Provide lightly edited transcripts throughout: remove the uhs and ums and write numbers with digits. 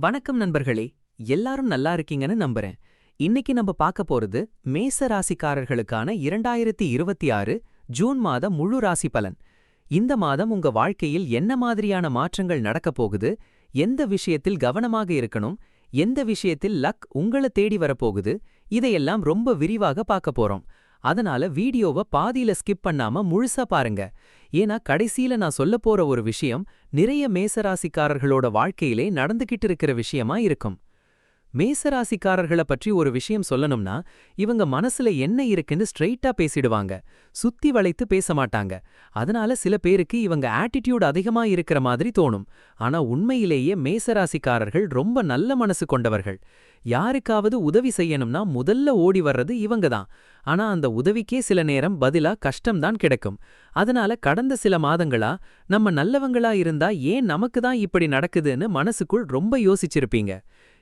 வணக்கம் நண்பர்களே. எல்லாரும் நல்லா இருக்கீங்கன்னு நம்புறேன். இன்னைக்கு நம்ம பார்க்க போறது மேச ராசிக்காரர்களுக்கான 2026 ஜூன் மாத முழு ராசி பலன். இந்த மாதம் உங்க வாழ்க்கையில் என்ன மாதிரியான மாற்றங்கள் நடக்கப் போகுது, எந்த விஷயத்தில் கவனமாக இருக்கணும், எந்த விஷயத்தில் லக் உங்கள தேடி வரப்போகுது, இதையெல்லாம் ரொம்ப விரிவாக பார்க்க போறோம். அதனால வீடியோவை பாதியில ஸ்கிப் பண்ணாம முழுசா பாருங்க. ஏன்னா கடைசியில நான் சொல்லப் போற ஒரு விஷயம் நிறைய மேசராசிக்காரர்களோட வாழ்க்கையிலே நடந்துகிட்டு இருக்கிற விஷயமா இருக்கும். மேசராசிக்காரர்கள பற்றி ஒரு விஷயம் சொல்லணும்னா, இவங்க மனசுல என்ன இருக்குன்னு ஸ்ட்ரெயிட்டா பேசிடுவாங்க. சுத்தி வளைத்து பேச மாட்டாங்க. அதனால சில பேருக்கு இவங்க ஆட்டிட்யூட் அதிகமா இருக்கிற மாதிரி தோணும். ஆனா உண்மையிலேயே மேசராசிக்காரர்கள் ரொம்ப நல்ல மனசு கொண்டவர்கள். யாருக்காவது உதவி செய்யணும்னா முதல்ல ஓடி வர்றது இவங்க தான். ஆனா அந்த உதவிக்கே சில நேரம் பதிலா கஷ்டம்தான் கிடைக்கும். அதனால கடந்த சில மாதங்களா நம்ம நல்லவங்களா இருந்தா ஏன் நமக்கு தான் இப்படி நடக்குதுன்னு மனசுக்குள் ரொம்ப யோசிச்சிருப்பீங்க.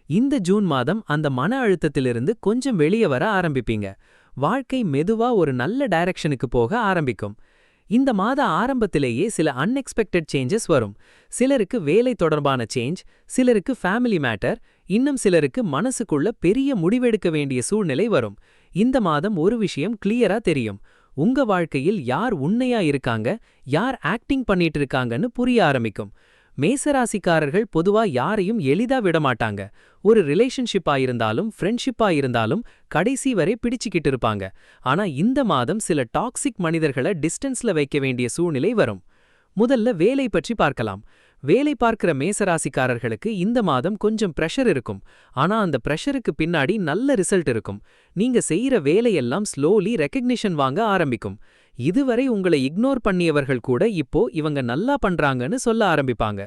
இந்த ஜூன் மாதம் அந்த மன அழுத்தத்திலிருந்து கொஞ்சம் வெளியே வர ஆரம்பிப்பீங்க. வாழ்க்கை மெதுவா ஒரு நல்ல டைரக்ஷனுக்கு போக ஆரம்பிக்கும். இந்த மாத ஆரம்பத்திலேயே சில அன்எக்ஸ்பெக்டட் சேஞ்சஸ் வரும். சிலருக்கு வேலை தொடர்பான சேஞ்ச், சிலருக்கு ஃபேமிலி மேட்டர், இன்னும் சிலருக்கு மனசுக்குள்ள பெரிய முடிவெடுக்க வேண்டிய சூழ்நிலை வரும். இந்த மாதம் ஒரு விஷயம் கிளியரா தெரியும். உங்க வாழ்க்கையில் யார் உண்மையா இருக்காங்க, யார் ஆக்டிங் பண்ணிட்டு இருக்காங்கன்னு புரிய ஆரம்பிக்கும். மேசராசிக்காரர்கள் பொதுவா யாரையும் எளிதா விடமாட்டாங்க. ஒரு ரிலேஷன்ஷிப்பா இருந்தாலும் ஃப்ரெண்ட்ஷிப்பா இருந்தாலும் கடைசி வரை பிடிச்சுக்கிட்டு இருப்பாங்க. ஆனா இந்த மாதம் சில டாக்ஸிக் மனிதர்களை டிஸ்டன்ஸ்ல வைக்க வேண்டிய சூழ்நிலை வரும். முதல்ல வேலை பற்றி பார்க்கலாம். வேலை பார்க்கிற மேசராசிக்காரர்களுக்கு இந்த மாதம் கொஞ்சம் பிரஷர் இருக்கும். ஆனா அந்த பிரஷருக்கு பின்னாடி நல்ல ரிசல்ட் இருக்கும். நீங்க செய்யற வேலையெல்லாம் ஸ்லோலி ரெகக்னிஷன் வாங்க ஆரம்பிக்கும். இதுவரை உங்களை இக்னோர் பண்ணியவர்கள் கூட இப்போ இவங்க நல்லா பண்றாங்கன்னு சொல்ல ஆரம்பிப்பாங்க.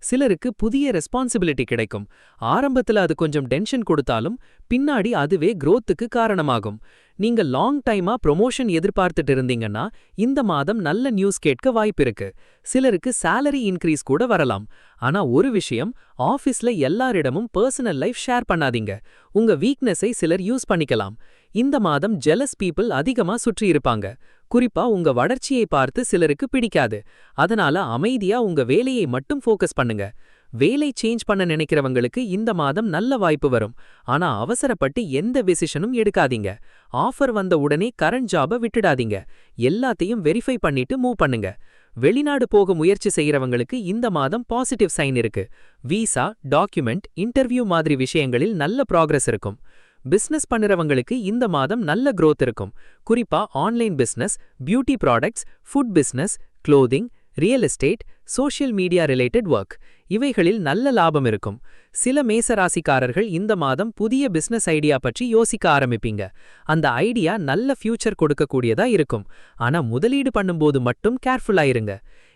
சிலருக்கு புதிய ரெஸ்பான்சிபிலிட்டி கிடைக்கும். ஆரம்பத்துல அது கொஞ்சம் டென்ஷன் கொடுத்தாலும் பின்னாடி அதுவே growthக்கு காரணமாகும். நீங்க லாங் டைமா ப்ரொமோஷன் எதிர்பார்த்துட்டு இருந்தீங்கன்னா இந்த மாதம் நல்ல நியூஸ் கேட்க வாய்ப்பிருக்கு. சிலருக்கு salary இன்க்ரீஸ் கூட வரலாம். ஆனா ஒரு விஷயம், ஆபீஸ்ல எல்லாரிடமும் பர்சனல் லைஃப் ஷேர் பண்ணாதீங்க. உங்க வீக்னஸை சிலர் யூஸ் பண்ணிக்கலாம். இந்த மாதம் ஜெலஸ் பீப்புள் அதிகமா சுற்றி இருப்பாங்க. குறிப்பா உங்க வளர்ச்சியை பார்த்து சிலருக்கு பிடிக்காது. அதனால அமைதியா உங்க வேலையை மட்டும் ஃபோக்கஸ் பண்ணுங்க. வேலை சேஞ்ச் பண்ண நினைக்கிறவங்களுக்கு இந்த மாதம் நல்ல வாய்ப்பு வரும். ஆனா அவசரப்பட்டு எந்த டெசிஷனும் எடுக்காதீங்க. ஆஃபர் வந்த உடனே கரண்ட் ஜாபை விட்டுடாதீங்க. எல்லாத்தையும் வெரிஃபை பண்ணிட்டு மூவ் பண்ணுங்க. வெளிநாடு போக முயற்சி செய்யறவங்களுக்கு இந்த மாதம் பாசிட்டிவ் சைன் இருக்கு. வீசா, டாக்குமெண்ட், இன்டர்வியூ மாதிரி விஷயங்களில் நல்ல ப்ராக்ரஸ் இருக்கும். பிசினஸ் பண்ணுறவங்களுக்கு இந்த மாதம் நல்ல growth இருக்கும். குறிப்பா online business, beauty products, food business, clothing, real estate, social media related work, இவைகளில் நல்ல லாபம் இருக்கும். சில மேசராசிக்காரர்கள் இந்த மாதம் புதிய பிசினஸ் ஐடியா பற்றி யோசிக்க ஆரம்பிப்பீங்க. அந்த ஐடியா நல்ல ஃபியூச்சர் கொடுக்கக்கூடியதா இருக்கும். ஆனா முதலீடு பண்ணும்போது மட்டும் கேர்ஃபுல்லா இருங்க.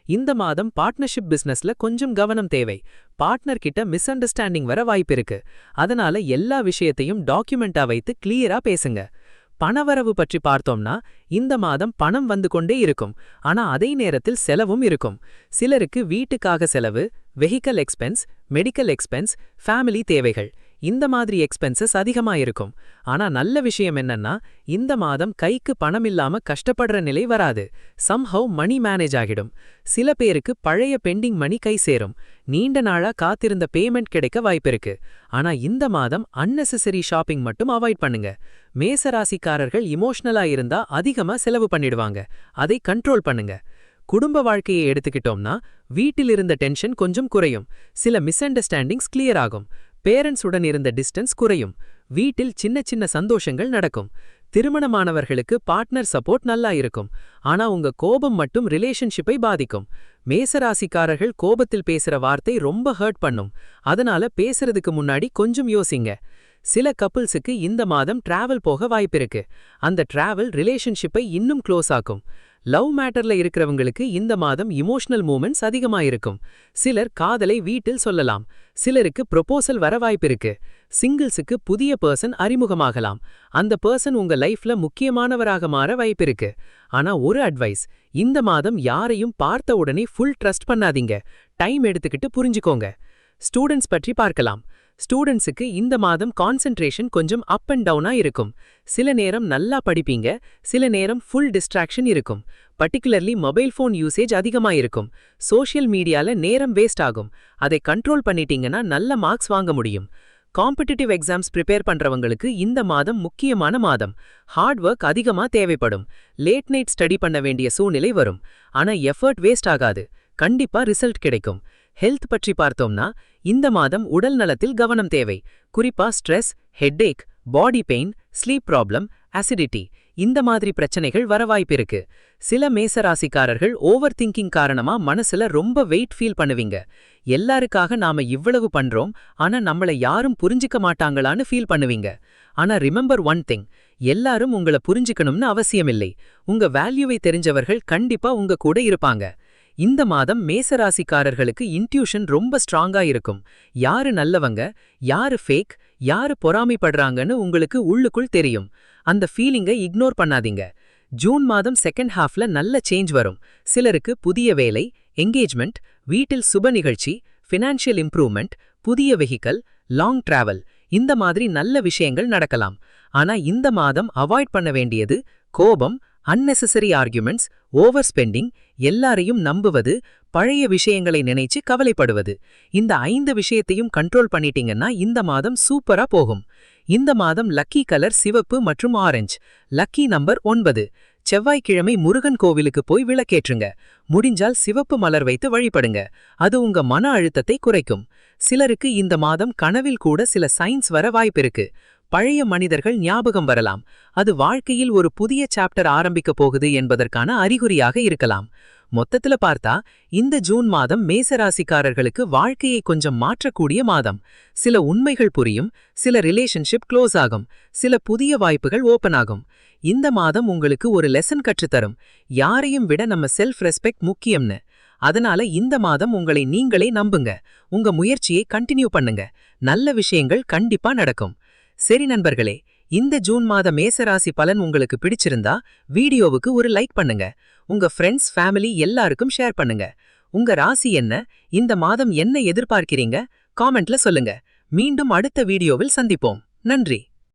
இந்த மாதம் பார்ட்னர்ஷிப் பிசினஸ்ல கொஞ்சம் கவனம் தேவை. பார்ட்னர் கிட்ட மிஸ் அண்டர்ஸ்டாண்டிங் வர வாய்ப்பிருக்கு. அதனால எல்லா விஷயத்தையும் டாக்குமெண்டா வைத்து கிளியரா பேசுங்க. பணவரவு பற்றி பார்த்தோம்னா இந்த மாதம் பணம் வந்து கொண்டே இருக்கும். ஆனா அதே நேரத்தில் செலவும் இருக்கும். சிலருக்கு வீட்டுக்காக செலவு, vehicle expense, medical expense, family தேவைகள், இந்த மாதிரி எக்ஸ்பென்சஸ் அதிகமா இருக்கும். ஆனா நல்ல விஷயம் என்னன்னா இந்த மாதம் கைக்கு பணம் இல்லாம கஷ்டப்படுற நிலை வராது. சம்ஹவ் மணி மேனேஜ் ஆகிடும். சில பேருக்கு பழைய பெண்டிங் மணி கை சேரும். நீண்ட நாளா காத்திருந்த பேமெண்ட் கிடைக்க வாய்ப்பிருக்கு. ஆனா இந்த மாதம் அன்னெசரி ஷாப்பிங் மட்டும் அவாய்ட் பண்ணுங்க. மேசராசிக்காரர்கள் இமோஷனலா இருந்தா அதிகமா செலவு பண்ணிடுவாங்க. அதை கண்ட்ரோல் பண்ணுங்க. குடும்ப வாழ்க்கையை எடுத்துக்கிட்டோம்னா வீட்டில் இருந்த டென்ஷன் கொஞ்சம் குறையும். சில மிஸ் அண்டர்ஸ்டாண்டிங்ஸ் கிளியர் ஆகும். பேரண்ட்ஸ் உடன் இருந்த டிஸ்டன்ஸ் குறையும். வீட்டில் சின்ன சின்ன சந்தோஷங்கள் நடக்கும். திருமணமானவர்களுக்கு பார்ட்னர் சப்போர்ட் நல்லா இருக்கும். ஆனா உங்க கோபம் மட்டும் ரிலேஷன்ஷிப்பை பாதிக்கும். மேசராசிக்காரர்கள் கோபத்தில் பேசுற வார்த்தை ரொம்ப ஹர்ட் பண்ணும். அதனால பேசுறதுக்கு முன்னாடி கொஞ்சம் யோசிங்க. சில கப்பிள்ஸுக்கு இந்த மாதம் டிராவல் போக வாய்ப்பிருக்கு. அந்த டிராவல் ரிலேஷன்ஷிப்பை இன்னும் க்ளோஸ் ஆக்கும். லவ் மேட்டர்ல இருக்கிறவங்களுக்கு இந்த மாதம் இமோஷனல் மூமெண்ட்ஸ் அதிகமா இருக்கும். சிலர் காதலை வீட்டில் சொல்லலாம். சிலருக்கு ப்ரொபோசல் வர வாய்ப்பிருக்கு. சிங்கிள்ஸுக்கு புதிய பர்சன் அறிமுகமாகலாம். அந்த பர்சன் உங்க லைஃப்ல முக்கியமானவராக மாற வாய்ப்பிருக்கு. ஆனா ஒரு அட்வைஸ், இந்த மாதம் யாரையும் பார்த்த உடனே ஃபுல் ட்ரஸ்ட் பண்ணாதீங்க. டைம் எடுத்துக்கிட்டு புரிஞ்சுக்கோங்க. ஸ்டூடெண்ட்ஸ் பற்றி பார்க்கலாம். ஸ்டூடெண்ட்ஸுக்கு இந்த மாதம் கான்சென்ட்ரேஷன் கொஞ்சம் அப் அண்ட் டவுனா இருக்கும். சில நேரம் நல்லா படிப்பீங்க, சில நேரம் ஃபுல் டிஸ்ட்ராக்ஷன் இருக்கும். பர்டிகுலர்லி மொபைல் ஃபோன் யூசேஜ் அதிகமா இருக்கும். சோஷியல் மீடியால நேரம் வேஸ்ட் ஆகும். அதை கண்ட்ரோல் பண்ணிட்டீங்கன்னா நல்ல மார்க்ஸ் வாங்க முடியும். காம்படிட்டிவ் எக்ஸாம்ஸ் ப்ரிப்பேர் பண்றவங்களுக்கு இந்த மாதம் முக்கியமான மாதம். ஹார்ட் ஒர்க் அதிகமா தேவைப்படும். லேட் நைட் ஸ்டடி பண்ண வேண்டிய சூழ்நிலை வரும். ஆனா எஃபர்ட் வேஸ்ட் ஆகாது. கண்டிப்பா ரிசல்ட் கிடைக்கும். ஹெல்த் பற்றி பார்த்தோம்னா இந்த மாதம் உடல் நலத்தில் கவனம் தேவை. குறிப்பா stress, headache, body pain, sleep problem, acidity இந்த மாதிரி பிரச்சனைகள் வர வாய்ப்பிருக்கு. சில மேசராசிக்காரர்கள் ஓவர் திங்கிங் காரணமா மனசுல ரொம்ப வெயிட் ஃபீல் பண்ணுவீங்க. எல்லாருக்காக நாம இவ்வளவு பண்றோம், ஆனா நம்மள யாரும் புரிஞ்சிக்க மாட்டாங்களான்னு ஃபீல் பண்ணுவீங்க. ஆனா ரிமெம்பர் ஒன் திங், எல்லாரும் உங்களை புரிஞ்சுக்கணும்னு அவசியமில்லை. உங்க வேல்யூவை தெரிஞ்சவர்கள் கண்டிப்பா உங்க கூட இருப்பாங்க. இந்த மாதம் மேசராசிக்காரர்களுக்கு இன்ட்யூஷன் ரொம்ப ஸ்ட்ராங்கா இருக்கும். யாரு நல்லவங்க, யாரு ஃபேக், யாரு பொறாமைப்படுறாங்கன்னு உங்களுக்கு உள்ளுக்குள் தெரியும். அந்த ஃபீலிங்கை இக்னோர் பண்ணாதீங்க. ஜூன் மாதம் செகண்ட் ஹாஃப்ல நல்ல சேஞ்ச் வரும். சிலருக்கு புதிய வேலை, என்கேஜ்மெண்ட், வீட்டில் சுப நிகழ்ச்சி, ஃபினான்ஷியல் இம்ப்ரூவ்மெண்ட், புதிய வெஹிக்கல், லாங் டிராவல் இந்த மாதிரி நல்ல விஷயங்கள் நடக்கலாம். ஆனா இந்த மாதம் அவாய்ட் பண்ண வேண்டியது கோபம், அன்னெசரி ஆர்குமெண்ட்ஸ், ஓவர் ஸ்பெண்டிங், எல்லாரையும் நம்புவது, பழைய விஷயங்களை நினைச்சு கவலைப்படுவது. இந்த 5 விஷயத்தையும் கண்ட்ரோல் பண்ணிட்டீங்கன்னா இந்த மாதம் சூப்பரா போகும். இந்த மாதம் லக்கி கலர் சிவப்பு மற்றும் ஆரஞ்சு. Lucky number 9. செவ்வாய்க்கிழமை முருகன் கோவிலுக்கு போய் விளக்கேற்றுங்க. முடிஞ்சால் சிவப்பு மலர் வைத்து வழிபடுங்க. அது உங்க மன அழுத்தத்தை குறைக்கும். சிலருக்கு இந்த மாதம் கனவில் கூட சில சைன்ஸ் வர வாய்ப்பிருக்கு. பழைய மனிதர்கள் ஞாபகம் வரலாம். அது வாழ்க்கையில் ஒரு புதிய சாப்டர் ஆரம்பிக்க போகுது என்பதற்கான அறிகுறியாக இருக்கலாம். மொத்தத்துல பார்த்தா இந்த ஜூன் மாதம் மேசராசிக்காரர்களுக்கு வாழ்க்கையை கொஞ்சம் மாற்றக்கூடிய மாதம். சில உண்மைகள் புரியும், சில ரிலேஷன்ஷிப் க்ளோஸ் ஆகும், சில புதிய வாய்ப்புகள் ஓபன் ஆகும். இந்த மாதம் உங்களுக்கு ஒரு லெசன் கற்றுத்தரும். யாரையும் விட நம்ம செல்ஃப் ரெஸ்பெக்ட் முக்கியம்னு. அதனால இந்த மாதம் உங்களை நீங்களே நம்புங்க. உங்க முயற்சியை கண்டினியூ பண்ணுங்க. நல்ல விஷயங்கள் கண்டிப்பா நடக்கும். சரி நண்பர்களே, இந்த ஜூன் மாத மேசராசி பலன் உங்களுக்கு பிடிச்சிருந்தா வீடியோவுக்கு ஒரு லைக் பண்ணுங்க. உங்க ஃப்ரெண்ட்ஸ், ஃபேமிலி எல்லாருக்கும் ஷேர் பண்ணுங்க. உங்க ராசி என்ன, இந்த மாதம் என்ன எதிர்பார்க்கிறீங்க, காமெண்ட்ல சொல்லுங்க. மீண்டும் அடுத்த வீடியோவில் சந்திப்போம். நன்றி.